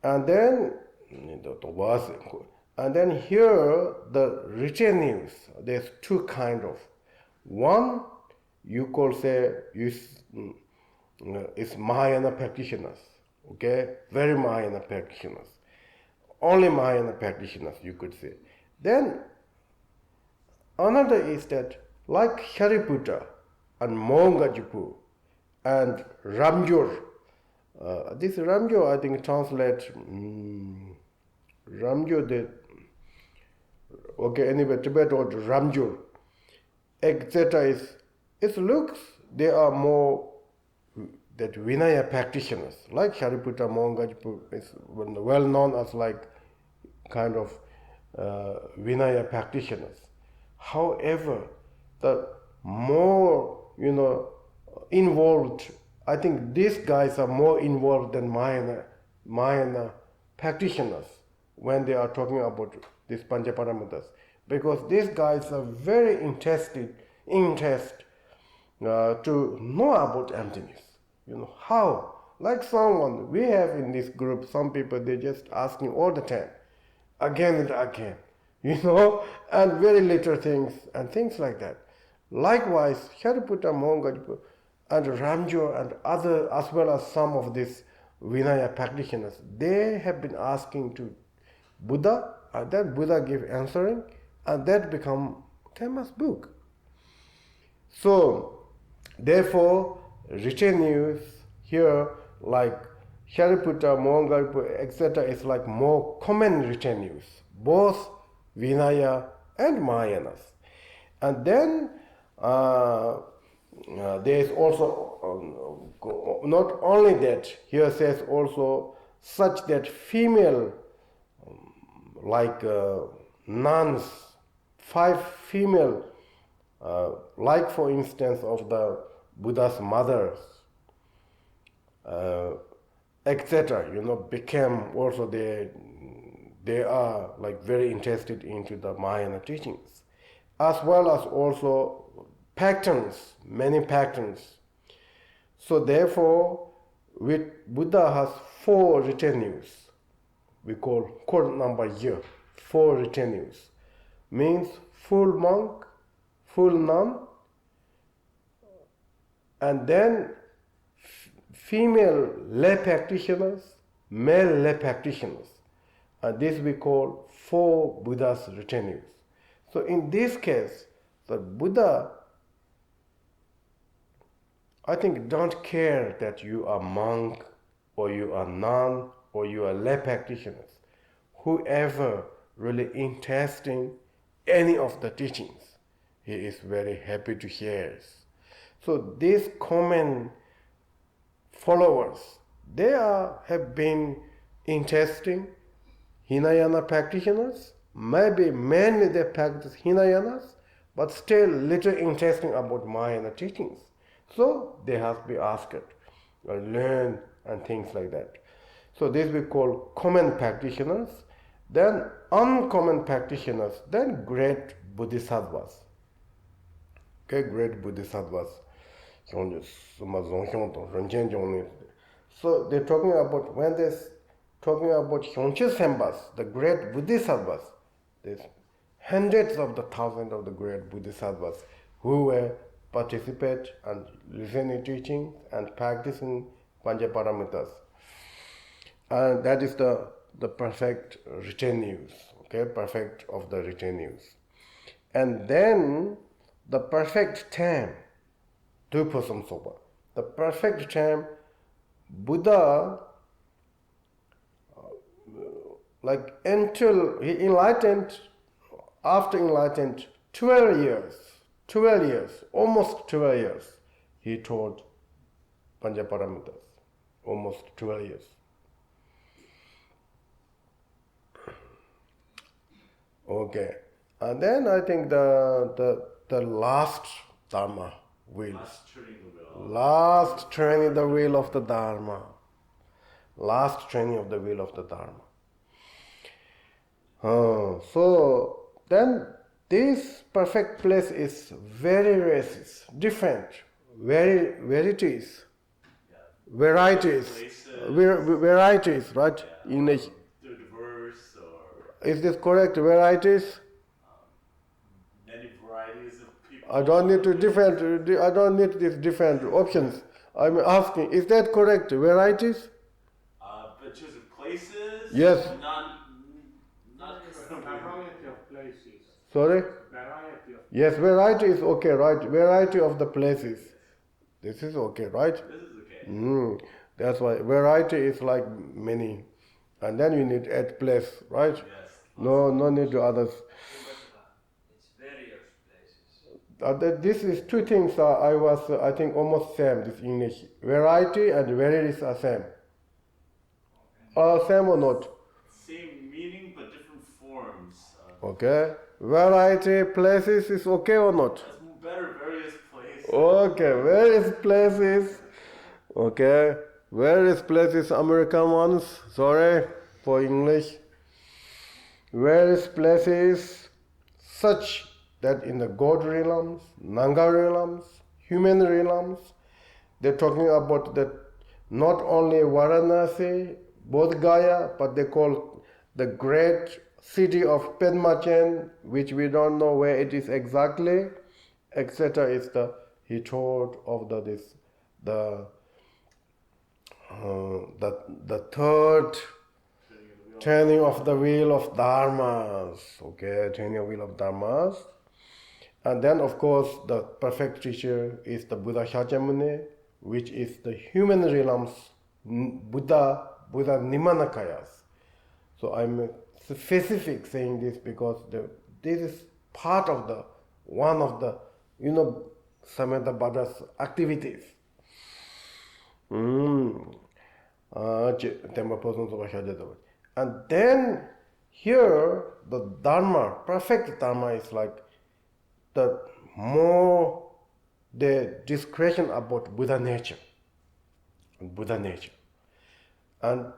And then here the written news, there's two kind of. One you could say is Mahayana practitioners, okay, very Mahayana practitioners, only Mahayana practitioners you could say. Then another is that like Shariputra and Mongajipu and Ramjur. This Ramjur, I think, translates Ramjur. Anyway, Tibet or Ramjur, etc. It looks they are more that Vinaya practitioners, like Shariputra Mongajipu is well known as like kind of Vinaya practitioners. However, the more involved, I think these guys are more involved than Mahayana practitioners when they are talking about these Panchaparamatas, because these guys are very interested to know about emptiness. How? Like someone we have in this group, some people they just asking all the time, again and again, and very little things and things like that. Likewise, Shariputra Mongajipu and Ramjo and other, as well as some of these Vinaya practitioners, they have been asking to Buddha, and then Buddha give answering, and that become famous book. So, therefore, written news here, like Shariputra, Mongajipu, etc., is like more common written news, both Vinaya and Mahayanas. And then there is also, not only that, here says also such that female, like nuns, 5 female, like for instance of the Buddha's mothers, etc., became also they are like very interested into the Mahayana teachings, as well as also patterns, many patterns. So therefore, Buddha has 4 retinues. We call code number year, 4 retinues. Means full monk, full nun, and then female lay practitioners, male lay practitioners. And this we call 4 Buddha's retinues. So in this case, the Buddha, I think, don't care that you are monk or you are nun or you are lay practitioners. Whoever really interested in any of the teachings, he is very happy to hear. So these common followers, they have been interesting Hinayana practitioners. Maybe mainly they practice Hinayanas, but still little interesting about Mahayana teachings. So they have to be asked or learn and things like that. So this we call common practitioners. Then uncommon practitioners, then great bodhisattvas. Okay, great bodhisattvas. So they're talking about, when they're talking about Hyonche Sembas, the great bodhisattvas, there's hundreds of the thousands of the great bodhisattvas who were participate and listening teaching and practicing Panchaparamitas. And that is the perfect written news, okay, perfect of the written news. And then the perfect time, Dupasam Sopa, the perfect time, Buddha, like until he enlightened, after enlightened 12 years, almost 12 years, he taught Panchaparamitas, almost 12 years. Okay, and then I think the last Dharma wheel. Last training the wheel of the Dharma. Last training of the wheel of the Dharma. So then this perfect place is very racist, different, very varieties, varieties, varieties, right? English. They're diverse, or Is this correct? Varieties? many varieties of people. I don't need these different options. I'm asking, is that correct? Varieties? But just of places? Yes. Not Variety of places. Sorry? Variety of Yes, variety is okay, right? Variety of the places. This is okay, right? This is okay. That's why variety is like many. And then you need add place, right? Yes. No need to others. It's various places. This is two things I think almost same, this English. Variety and varieties are same. Same or not? Same meaning, but different forms. Okay. Variety places is okay or not? That's better, various places. Okay, various places. Okay. Various places, American ones. Sorry for English. Various places such that in the God realms, Nanga realms, human realms, they're talking about that not only Varanasi, Bodh Gaya, but they call the great city of Penmachen, which we don't know where it is exactly, etc. is he told of the third turning of the wheel of dharmas. Okay, turning of wheel of dharmas. And then of course the perfect teacher is the Buddha Shakyamuni, which is the human realms Buddha Nimanakayas. So I'm specific saying this because this is part of one of the Samatha Buddha's activities. And then here the Dharma, perfect Dharma is like the discretion about Buddha nature. And Buddha nature. And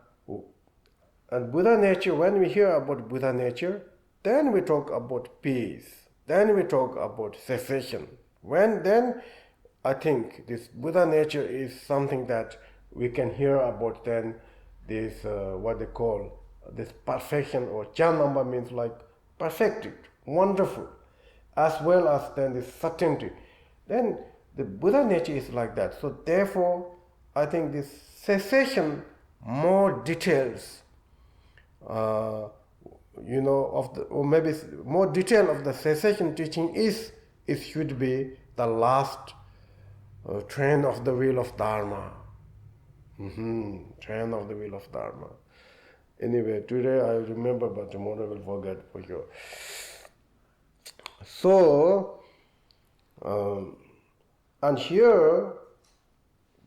Buddha nature, when we hear about Buddha nature, then we talk about peace. Then we talk about cessation. Then I think this Buddha nature is something that we can hear about then this, what they call, this perfection, or Chanamba means like perfected, wonderful, as well as then this certainty. Then the Buddha nature is like that. So therefore, I think this cessation, more details, or maybe more detail of the cessation teaching should be the last train of the wheel of Dharma. Train of the wheel of Dharma. Anyway, today I remember, but tomorrow I will forget for sure. So, and here,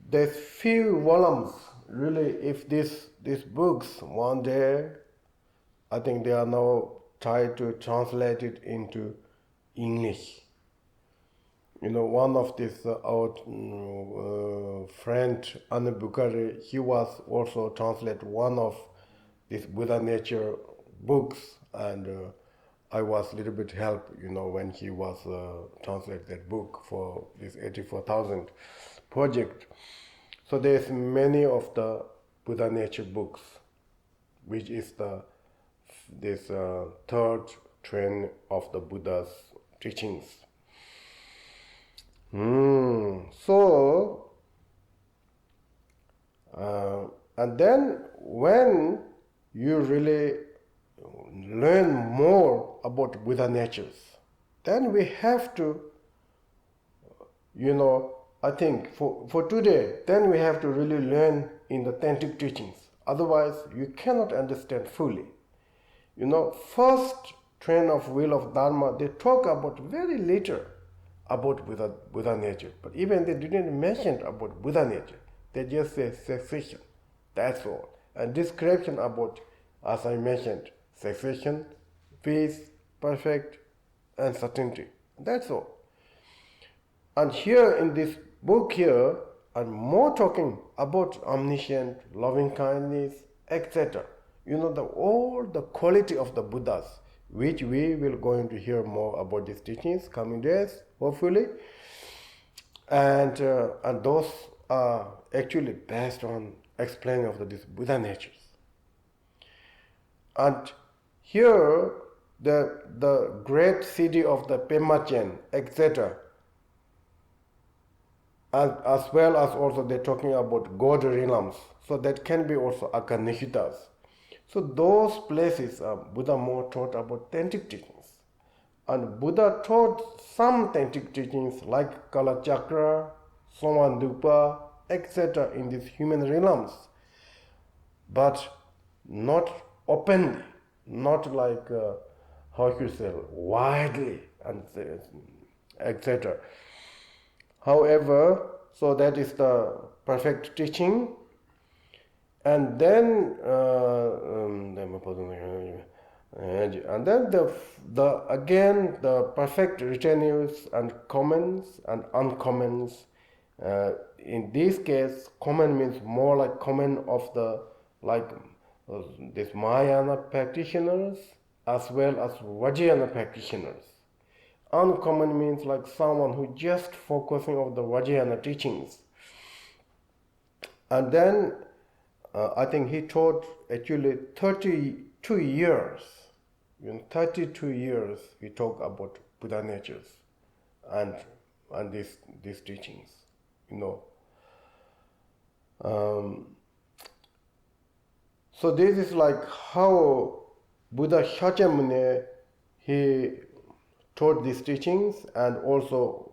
there's few volumes. Really, if these books one day, I think they are now tried to translate it into English. One of this our friend Anne Bukhari, he was also translate one of these Buddha nature books, and I was a little bit help, when he was translate that book for this 84,000 project. So there's many of the Buddha nature books, which is this third train of the Buddha's teachings. So, and then when you really learn more about Buddha natures, then we have to, I think for today, then we have to really learn in the authentic teachings. Otherwise, you cannot understand fully. First train of wheel of Dharma, they talk about very little about Buddha nature. But even they didn't mention about Buddha nature. They just say cessation. That's all. And description about, as I mentioned, cessation, peace, perfect, and certainty. That's all. And here in this book here, I'm more talking about omniscient, loving kindness, etc. All the quality of the Buddhas, which we will going to hear more about these teachings coming days, hopefully. And those are actually based on explaining of these Buddha natures. And here, the great city of the Pemachen, etc., and as well as also they're talking about God realms, so that can be also Akanihitas. So those places, Buddha more taught about tantric teachings. And Buddha taught some tantric teachings like Kala Chakra, Somandupa, etc. in these human realms, but not openly, not like, how you say, widely, and etc. However, so that is the perfect teaching. And then again the perfect retenues and commons and uncommons. In this case, common means more like common of the this Mahayana practitioners as well as Vajrayana practitioners. Uncommon means like someone who just focusing on the Vajrayana teachings. And then I think he taught actually 32 years. In 32 years he talked about Buddha natures and these teachings, So this is like how Buddha Shakyamuni, he taught these teachings, and also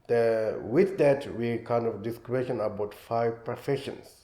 with that we kind of discussion about 5 perfections.